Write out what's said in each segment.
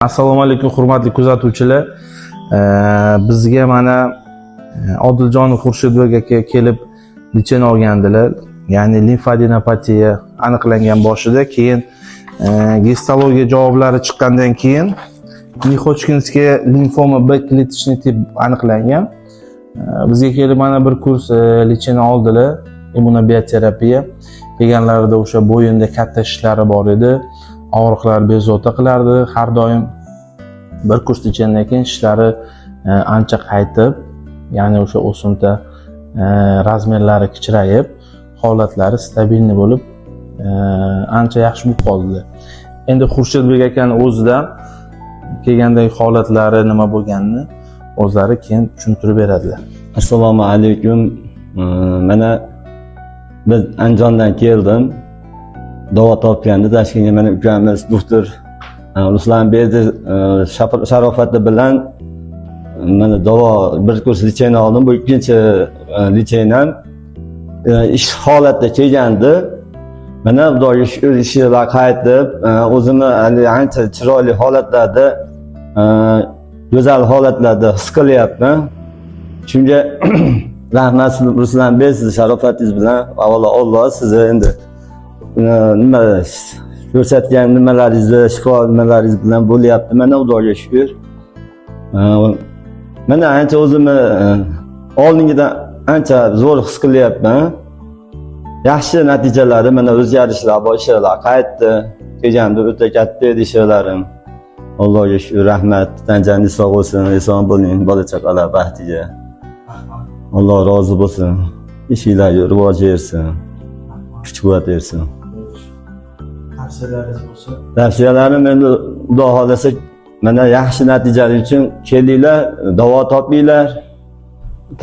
Assalomu alaykum hurmatli kuzatuvchilar. Bizga mana Odiljon Xurshidbek aka kelib lichen olgandilar. Ya'ni limfadenopatiya aniqlangan boshida, keyin gistologiya javoblari chiqqandan keyin Ne-Hodgkinskiga limfoma B klеточный tip aniqlangan. Bizga kelib mana bir kurs lichen oldilar, immunobioterapiya. Kelganlarida o'sha bo'yinda katta shishlari bor edi. Og'riqlar bezovta qilardi. Har doim bir kurs lichendan keyin shishlari ancha qaytib, ya'ni o'sha o'simta razmerlari kichrayib, holatlari stabilni bo'lib, ancha yaxshi bo'lib qoldi. Endi Xurshidbek akaning o'zidan kelgandagi holatlari nima bo'lganini o'zlari keyin tushuntirib beradilar. Assalomu alaykum. Mana biz Andijondan keldim. Davo topganda Toshkentga mana ukamiz doktor Ruslanbek Sharofati bilan mana davo bir kurs lichen oldim. Bu ikkinchi lichenam ish holatda kelgandi. Mana Xudoga shukr, ishlar qaytib, o'zimni ancha chiroyli holatlarda, go'zal holatlarda his qilyapman. Shunga rahmat Ruslanbek, siz sharofatingiz bilan avvalo Alloh sizni endi nima ko'rsatgan nimalaringizni, shifo nimalaringiz bilan bo'lyapti. Mana Xudoga shukr. Mana ancha o'zimni oldingidan ancha zo'r his qilyapman. Yaxshi natijalari, mana o'zgarishlar bor, ishlar qaytdi. Kelganda o'ta katta edi ishlarim. Allohga shukr, rahmat. Tanjangiz sog' bo'lsin, eson bo'ling, bola chaqalar baxtiga. Alloh rozi bo'lsin. Ishinglarga rivoj bersin. Kuch-quvvat bersin. Tavsiyalaringiz bo'lsa? Tavsiyalarim endi Xudo xolasa mana yaxshi natijalar uchun kelinglar, davo topinglar.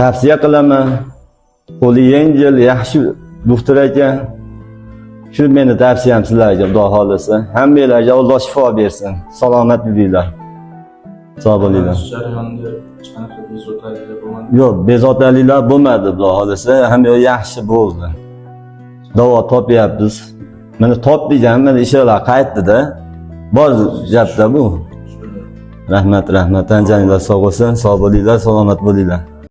Tavsiya qilaman. Qo'li yengil, yaxshi doktor ekan. Shu meni tavsiyam sizlarga, Xudo xolasa. Hammanglarga Alloh shifo bersin. Salomat bo'linglar. Sog' bo'linglar. Jarayonda hech qanaqa bezovtaliklar bo'lmadi? Yo'q, bezovtaliklar bo'lmadi, Xudo xolasa. Hamma yaxshi bo'ldi. Davo topyapmiz. Mana topdik ham, mana ishlar qaytdi-da. Bor gapda bu. Rahmat, rahmat. Tanjaninglar sog' bo'lsin, sog' bo'linglar, salomat bo'linglar.